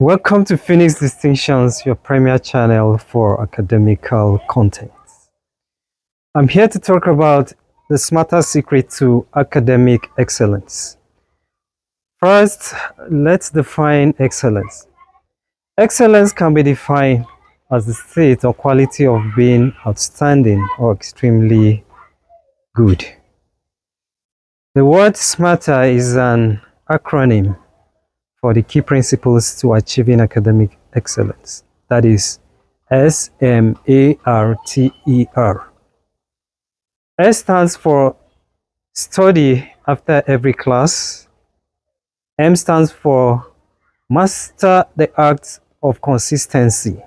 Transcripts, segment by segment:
Welcome to FEUNIX Distinctions, your premier channel for academical content. I'm here to talk about the smarter secret to academic excellence. First, let's define excellence. Excellence can be defined as the state or quality of being outstanding or extremely good. The word smarter is an acronym for the key principles to achieving academic excellence. That is SMARTER. S stands for study after every class. M stands for master the art of consistency.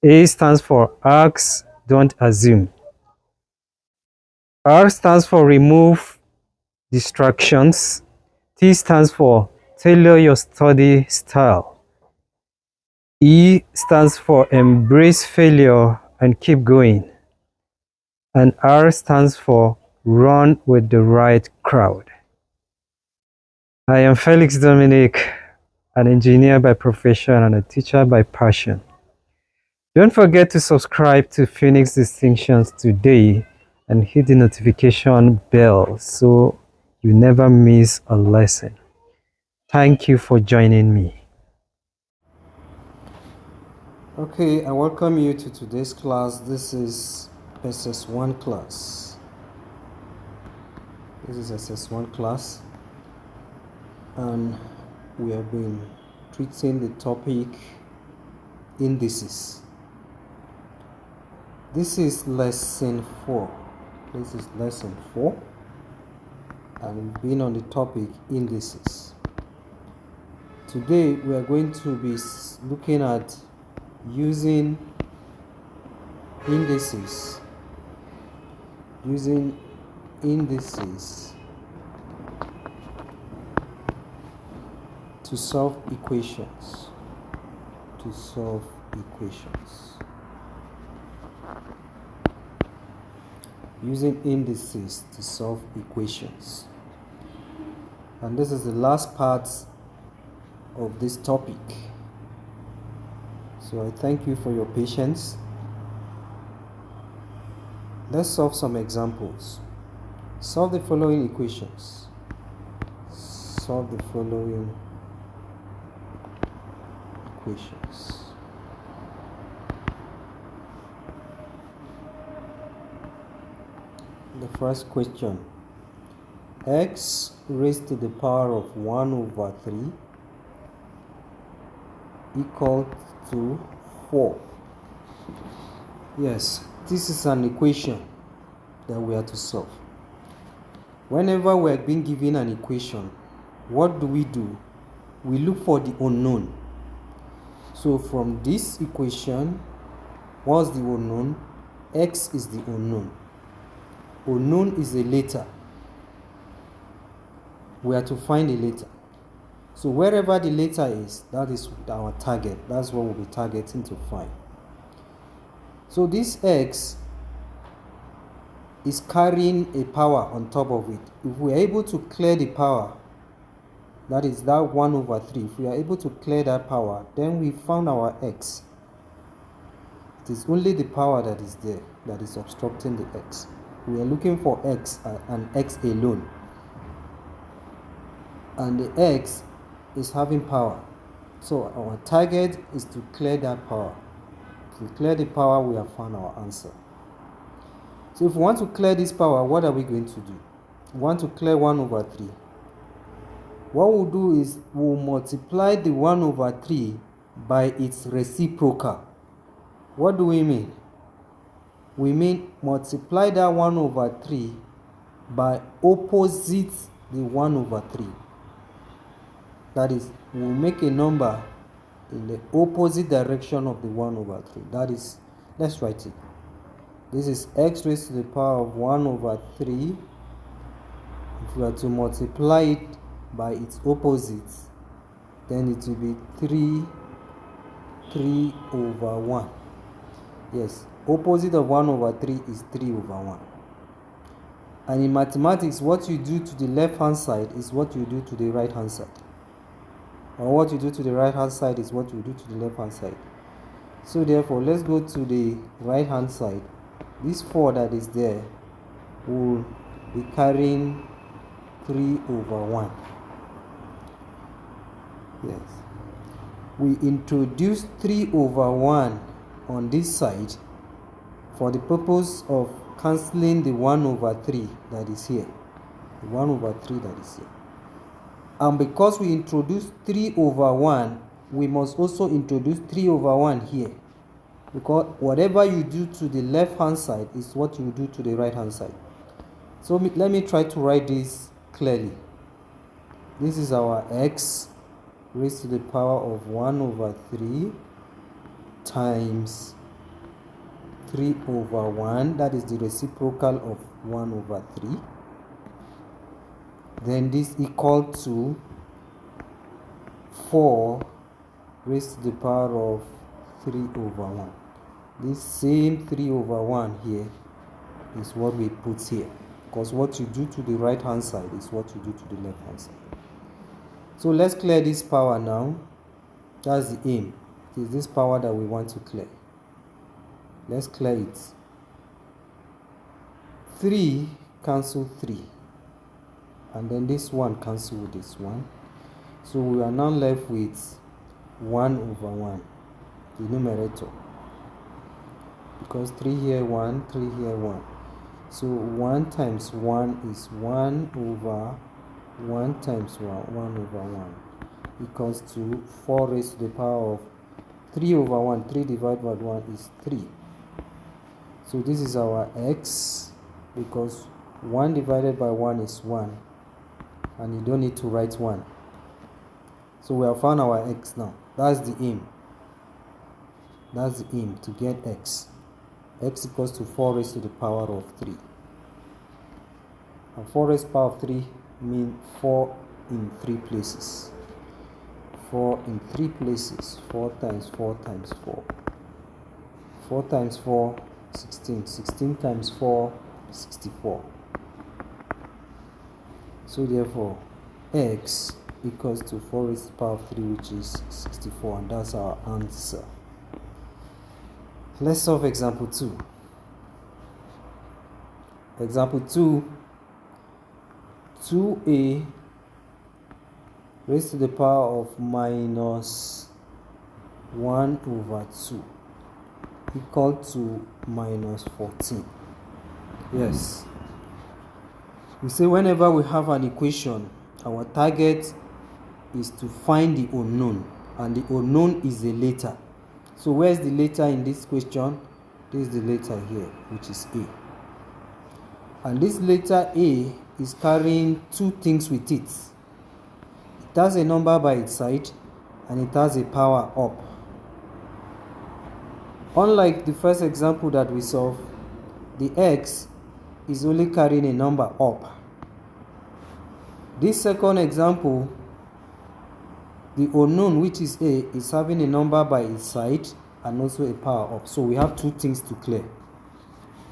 A stands for ask, don't assume. R stands for remove distractions. T stands for tailor your study style. E stands for embrace failure and keep going. And R stands for run with the right crowd. I am Felix Dominic, an engineer by profession and a teacher by passion. Don't forget to subscribe to FEUNIX Distinctions today and hit the notification bell so you never miss a lesson. Thank you for joining me. Okay, I welcome you to today's class. This is SS1 class. This is SS1 class, and we have been treating the topic indices. This is lesson 4. This is lesson 4, and we've been on the topic indices. Today we are going to be looking at using indices to solve equations. Using indices to solve equations. And this is the last part of this topic. So I thank you for your patience. Let's solve some examples. Solve the following equations. The first question: x raised to the power of 1 over 3 equal to 4. Yes, this is an equation that we are to solve. Whenever we are being given an equation, what do? We look for the unknown. So from this equation, what's the unknown? X is the unknown. Unknown is a letter. We are to find a letter. So wherever the letter is, that is our target. That's what we'll be targeting to find. So this x is carrying a power on top of it. If we are able to clear the power, that is that 1 over 3, if we are able to clear that power, then we found our x. It is only the power that is there that is obstructing the x. We are looking for x and x alone. And the x is having power. So our target is to clear that power. To clear the power, we have found our answer. So if we want to clear this power, what are we going to do? We want to clear 1 over 3. What we'll do is we'll multiply the 1 over 3 by its reciprocal. What do we mean? We mean multiply that 1 over 3 by opposite the 1 over 3. That is, we'll make a number in the opposite direction of the 1 over 3. That is, let's write it. This is x raised to the power of 1 over 3. If we are to multiply it by its opposite, then it will be 3 over 1. Yes, opposite of 1 over 3 is 3 over 1. And in mathematics, what you do to the left hand side is what you do to the right hand side. or what you do to the right hand side is what you do to the left hand side. So therefore, let's go to the right hand side. This 4 that is there will be carrying 3/1. Yes. We introduce 3/1 on this side for the purpose of cancelling the 1/3 that is here. The 1/3 that is here. And because we introduce 3/1, we must also introduce 3/1 here. Because whatever you do to the left hand side is what you do to the right hand side. So let me try to write this clearly. This is our x raised to the power of 1/3 times 3/1. That is the reciprocal of 1/3. Then this equal to 4 raised to the power of 3/1. This same 3/1 here is what we put here, because what you do to the right hand side is what you do to the left hand side. So let's clear this power now. That's the aim. It is this power that we want to clear. Let's clear it. 3 cancel 3, and then this one cancel with this one. So we are now left with 1/1, the numerator, because 3 here 1, 3 here 1. So 1 times 1 is 1/1 times 1/1 equals to 4 raised to the power of 3/1. 3 divided by 1 is 3. So this is our x, because 1 divided by 1 is 1, and you don't need to write 1. So we have found our x now. That's the aim. That's the aim, to get x. X equals to 4 raised to the power of 3. And 4 raised to the power of 3 means 4 in 3 places. 4 in 3 places. 4 times 4 times 4. 4 times 4, 16. 16 times 4, 64. So therefore, x equals to 4 raised to the power of 3, which is 64, and that's our answer. Let's solve example 2. Example 2, 2a raised to the power of minus 1/2 equal to minus 14. Yes. We say whenever we have an equation, our target is to find the unknown, and the unknown is the letter. So where's the letter in this question? This is the letter here, which is A. And this letter A is carrying 2 things with it. It has a number by its side, and it has a power up. Unlike the first example that we solved, the x is only carrying a number up. This second example, the unknown, which is A, is having a number by its side and also a power up. So we have 2 things to clear.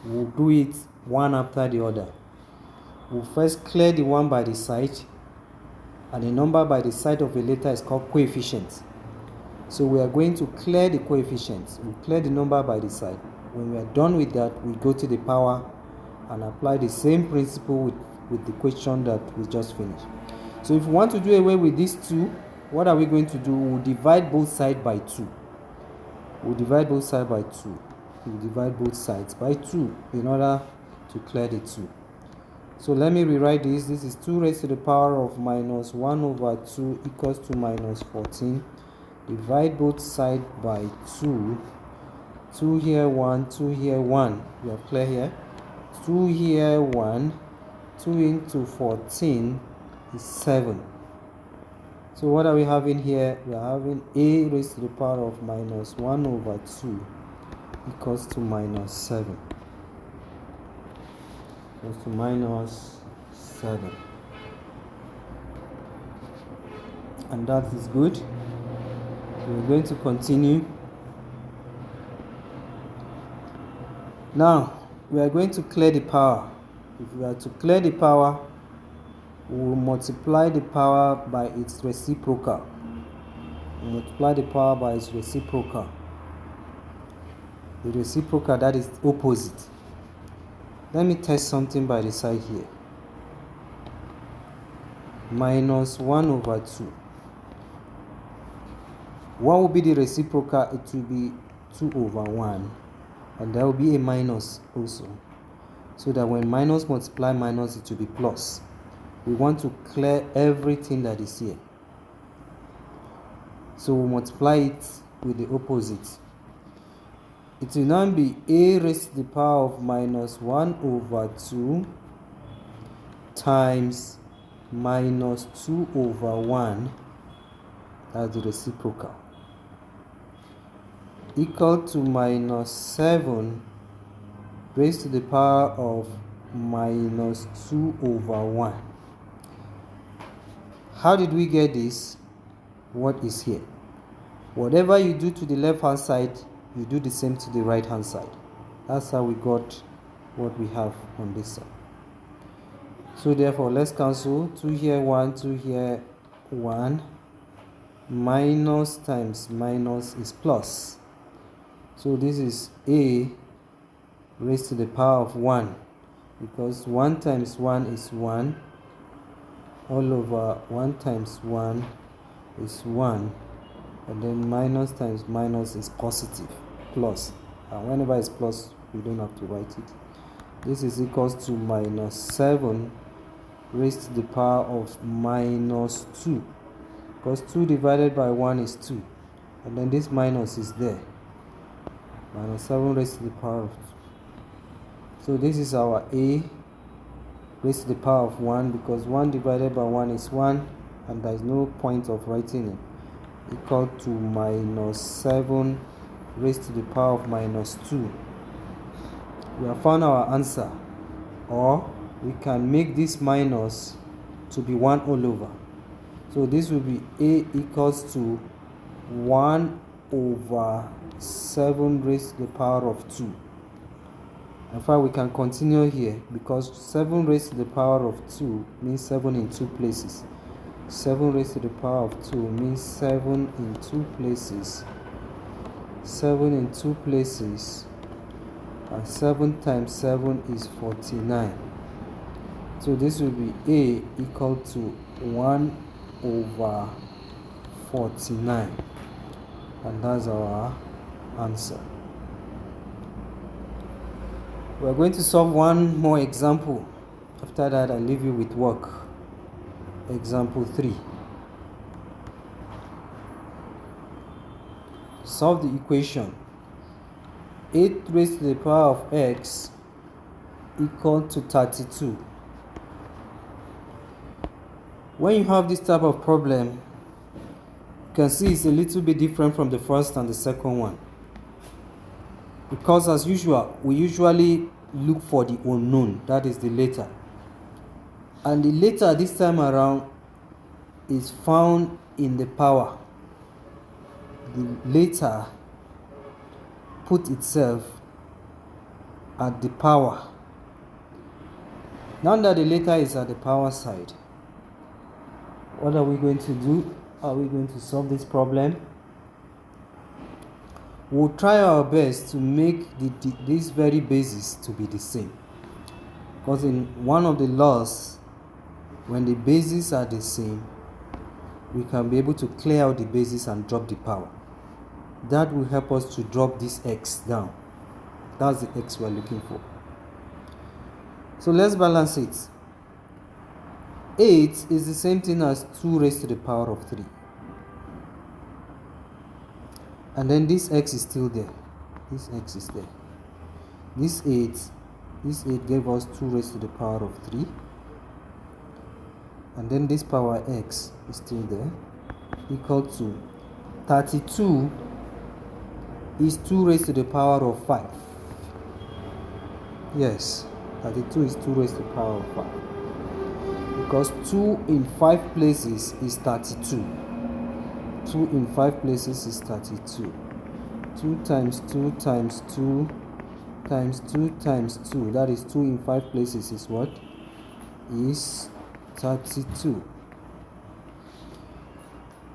We'll do it one after the other. We'll first clear the one by the side, and the number by the side of a letter is called coefficient. So we are going to clear the coefficients. We'll clear the number by the side. When we are done with that, we go to the power and apply the same principle with the question that we just finished. So if we want to do away with these 2, what are we going to do? We'll divide both sides by 2. We'll divide both sides by 2. We'll divide both sides by 2 in order to clear the 2. So let me rewrite this. This is 2 raised to the power of minus 1/2 equals to minus 14. Divide both sides by 2. 2 here 1, 2 here 1. We are clear here. 2 here 1. 2 into 14 is 7. So what are we having here? We are having A raised to the power of minus 1/2 equals to minus 7. Equals to minus 7. And that is good. So we're going to continue. Now, we are going to clear the power. If we are to clear the power, we will multiply the power by its reciprocal. multiply the power by its reciprocal. The reciprocal, that is opposite. Let me test something by the side here. Minus 1 over 2. What will be the reciprocal? It will be 2 over 1. And there will be a minus also. So that when minus multiply minus, it will be plus. We want to clear everything that is here. So we'll multiply it with the opposite. It will now be a raised to the power of minus 1 over 2 times minus 2 over 1, that's the reciprocal, equal to minus 7 raised to the power of minus 2 over 1. How did we get this? What is here? Whatever you do to the left hand side, you do the same to the right hand side. That's how we got what we have on this side. So therefore, let's cancel 2 here, 1, 2 here, 1. Minus times minus is plus. So this is a raised to the power of 1, because 1 times 1 is 1, all over 1 times 1 is 1, and then minus times minus is positive, plus. And whenever it's plus, we don't have to write it. This is equals to minus 7 raised to the power of minus 2, because 2 divided by 1 is 2, and then this minus is there. Minus 7 raised to the power of 2. So this is our a raised to the power of 1, because 1 divided by 1 is 1, and there is no point of writing it, equal to minus 7 raised to the power of minus 2. We have found our answer, or we can make this minus to be 1 all over. So this will be a equals to 1 over 7 raised to the power of 2. In fact, we can continue here, because 7 raised to the power of 2 means 7 in 2 places. 7 raised to the power of 2 means 7 in 2 places. 7 in 2 places. And 7 times 7 is 49. So this will be a equal to 1 over 49. And that's our answer. We're going to solve one more example. After that, I'll leave you with work. Example 3. Solve the equation 8 raised to the power of x equal to 32. When you have this type of problem, you can see it's a little bit different from the first and the second one. Because as usual, we usually look for the unknown, that is the letter. And the letter this time around is found in the power. The letter put itself at the power. Now that the letter is at the power side, what are we going to do? Are we going to solve this problem? We'll try our best to make this very basis to be the same. Because in one of the laws, when the bases are the same, we can be able to clear out the basis and drop the power. That will help us to drop this x down. That's the x we're looking for. So let's balance it. 8 is the same thing as 2 raised to the power of 3. And then this x is still there. This x is there. This 8 gave us 2 raised to the power of 3. And then this power x is still there, equal to 32 is 2 raised to the power of 5. Yes, 32 is 2 raised to the power of 5. Because 2 in 5 places is 32. 2 in 5 places is 32. 2 times 2 times 2 times 2 times 2. That is 2 in 5 places is what? Is 32.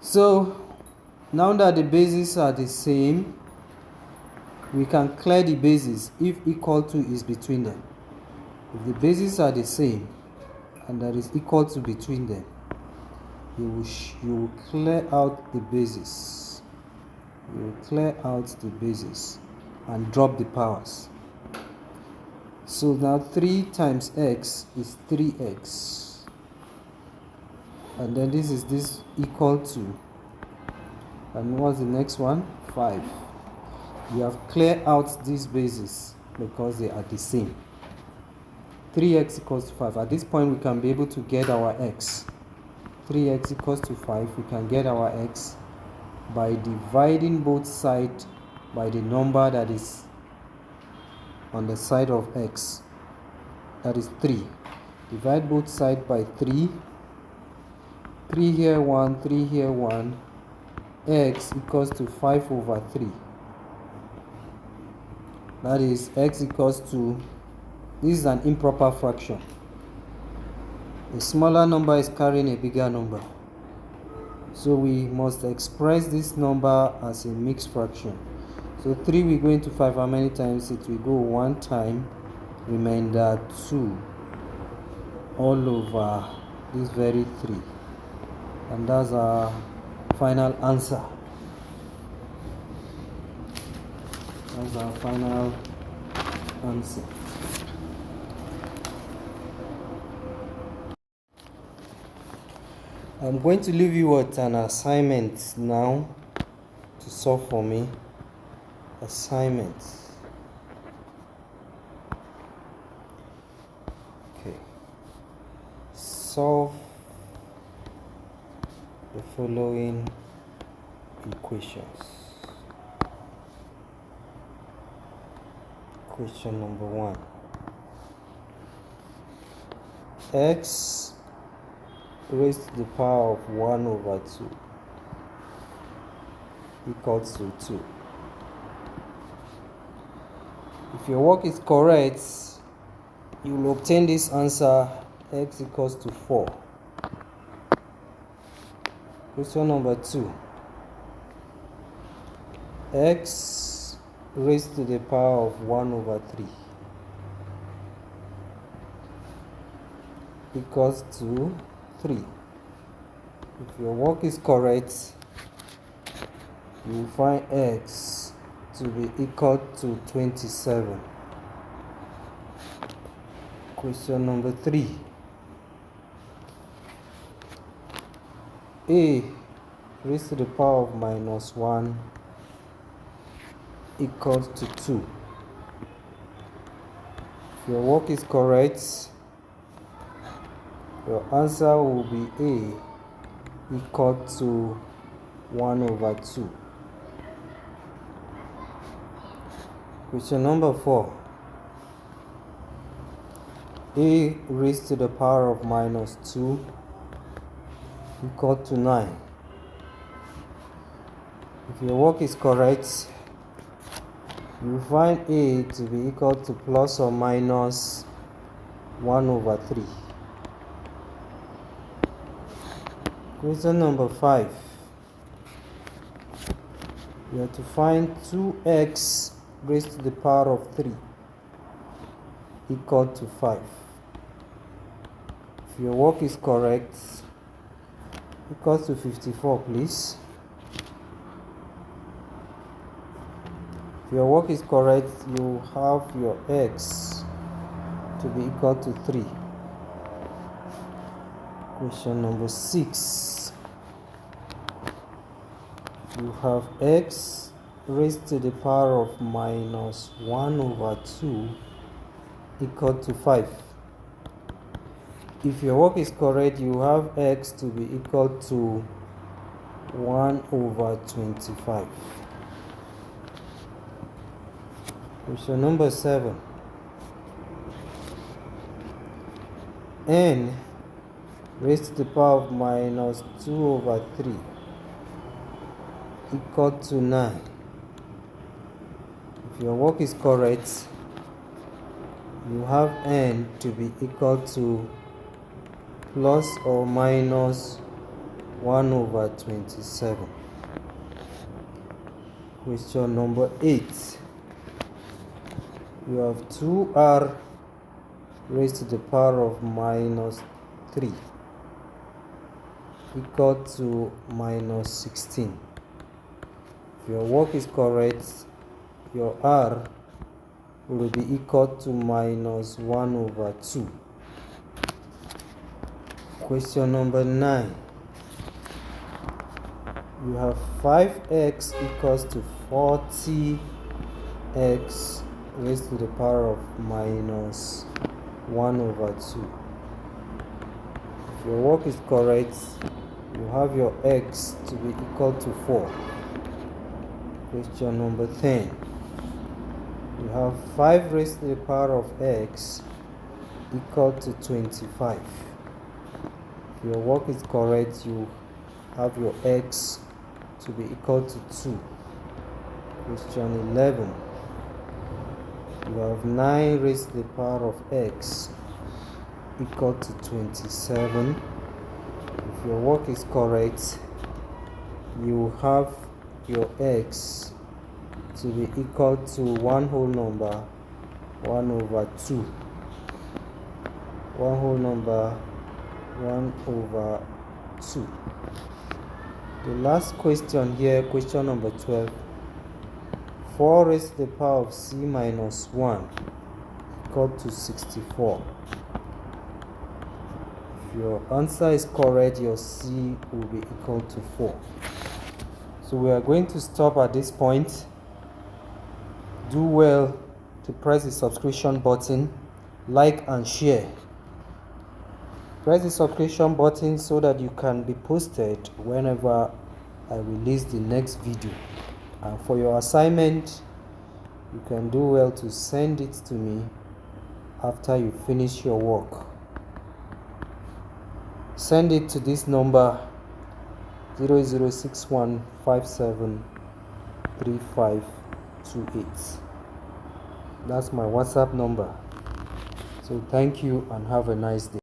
So Now that the bases are the same, we can clear the bases if equal to is between them. If the bases are the same and there is equal to between them, you will clear out the bases. You will clear out the bases and drop the powers. So now 3 times x is 3x. And then this is this equal to. And what's the next one? 5. We have cleared out these bases because they are the same. 3x equals to 5. At this point, we can be able to get our x. 3x equals to 5. We can get our x by dividing both sides by the number that is on the side of x. That is 3. Divide both sides by 3. 3 here 1, 3 here 1. X equals to 5 over 3. That is x equals to, this is an improper fraction. A smaller number is carrying a bigger number. So we must express this number as a mixed fraction. So 3 will go into 5 how many times? It will go 1 time, remainder 2 all over this very 3. And that's our final answer. That's our final answer. I'm going to leave you with an assignment now to solve for me. Assignment. Okay. Solve the following equations. Question number 1. X raised to the power of 1 over 2 equals to 2. If your work is correct, you will obtain this answer, x equals to 4. Question number 2. X raised to the power of 1 over 3 equals to 3. If your work is correct, you will find x to be equal to 27. Question number 3. A raised to the power of minus 1 equals to 2. If your work is correct, your answer will be A equal to 1 over 2. Question number 4. A raised to the power of minus 2 equal to 9. If your work is correct, you find A to be equal to plus or minus 1 over 3. Question number 5. You have to find 2x raised to the power of 3 equal to 5. If your work is correct, equals to 54, please. If your work is correct, you have your x to be equal to 3. Question number 6. You have x raised to the power of minus 1 over 2 equal to 5. If your work is correct, you have x to be equal to 1 over 25. Question number 7. N raised to the power of minus 2 over 3 equal to 9. If your work is correct, you have n to be equal to plus or minus 1 over 27. Question number 8. You have 2r raised to the power of minus 3 equal to minus 16. If your work is correct, your r will be equal to minus 1 over 2. Question number 9. You have 5x equals to 40x raised to the power of minus 1 over 2. If your work is correct, you have your x to be equal to 4. Question number 10. You have 5 raised to the power of x equal to 25. If your work is correct, you have your x to be equal to 2. Question 11. You have 9 raised to the power of x equal to 27. If your work is correct, you have your x to be equal to 1 whole number 1 over 2. 1 whole number 1 over 2. The last question here, question number 12. 4 raised to the power of c minus 1 equal to 64. If your answer is correct, your c will be equal to 4. So we are going to stop at this point. Do well to press the subscription button, like and share. Press the subscription button so that you can be posted whenever I release the next video. And for your assignment, you can do well to send it to me after you finish your work. Send it to this number 0061573528. That's my WhatsApp number. So thank you and have a nice day.